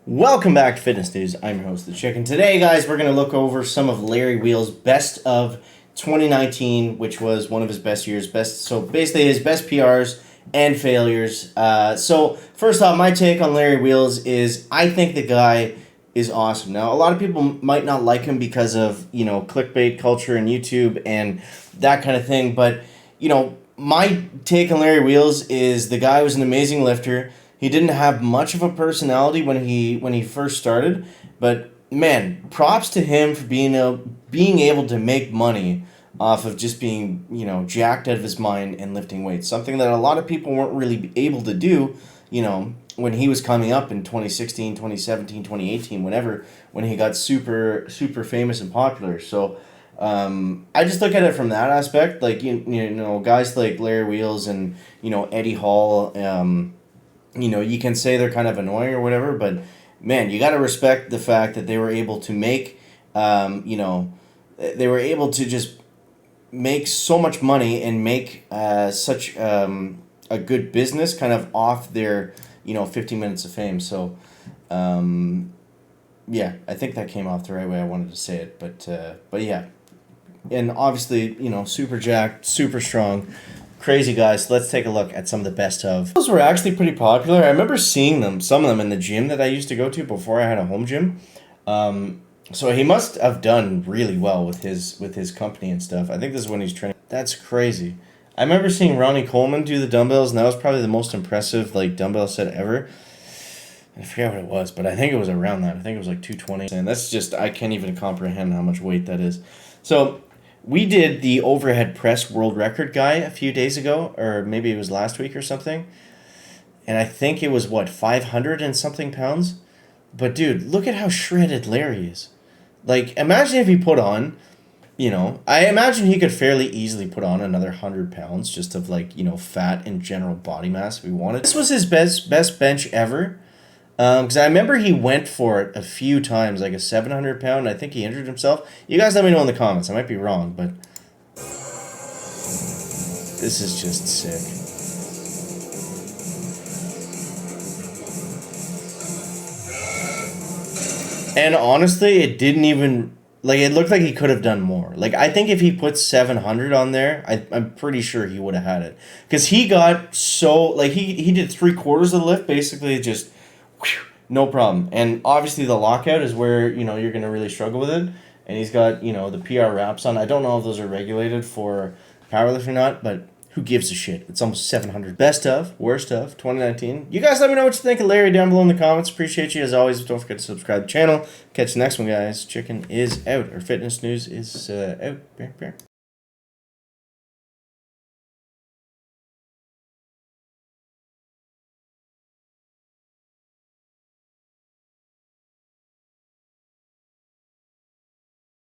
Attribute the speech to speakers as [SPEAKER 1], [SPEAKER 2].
[SPEAKER 1] Welcome back to Fitness News. I'm your host, The Chicken. Today, guys, we're going to look over some of Larry Wheel's best of 2019, which was one of his best years. So basically, his best PRs and failures. So first off, my take on Larry Wheels is I think the guy is awesome. Now, a lot of people might not like him because of, clickbait culture and YouTube and that kind of thing. But, my take on Larry Wheels is the guy was an amazing lifter. He didn't have much of a personality when he first started, but man, props to him for being able to make money off of just being, jacked out of his mind and lifting weights. Something that a lot of people weren't really able to do, when he was coming up in 2016, 2017, 2018, when he got super famous and popular. So I just look at it from that aspect, like guys like Larry Wheels and Eddie Hall. You can say they're kind of annoying or whatever, but man, you got to respect the fact that they were able to make, they were able to just make so much money and make such a good business kind of off their, 15 minutes of fame. So, yeah, I think that came off the right way I wanted to say it, but yeah. And obviously, super jacked, super strong. Crazy guys. So let's take a look at some of the best of. Those were actually pretty popular. I remember seeing some of them in the gym that I used to go to before I had a home gym. So he must have done really well with his company and stuff. I think this is when he's training. That's crazy. I remember seeing Ronnie Coleman do the dumbbells, and that was probably the most impressive dumbbell set ever. I forget what it was, but I think it was around that. I think it was like 220. And that's just, I can't even comprehend how much weight that is. So we did the overhead press world record guy a few days ago, or maybe it was last week or something. And I think it was, 500 and something pounds? But dude, look at how shredded Larry is. Imagine if he put on, I imagine he could fairly easily put on another 100 pounds just of fat and general body mass if he wanted. This was his best bench ever. Because I remember he went for it a few times, like a 700 pound. I think he injured himself. You guys let me know in the comments. I might be wrong, but this is just sick. And honestly, it didn't even, it looked like he could have done more. I think if he put 700 on there, I'm pretty sure he would have had it. Because he got so, he did 3/4 of the lift, basically just, no problem. And obviously the lockout is where, you're going to really struggle with it. And he's got, the PR wraps on. I don't know if those are regulated for powerlifting or not, but who gives a shit? It's almost 700. Best of, worst of, 2019. You guys let me know what you think of Larry down below in the comments. Appreciate you as always. Don't forget to subscribe to the channel. Catch the next one, guys. Chicken is out. Or Fitness News is out.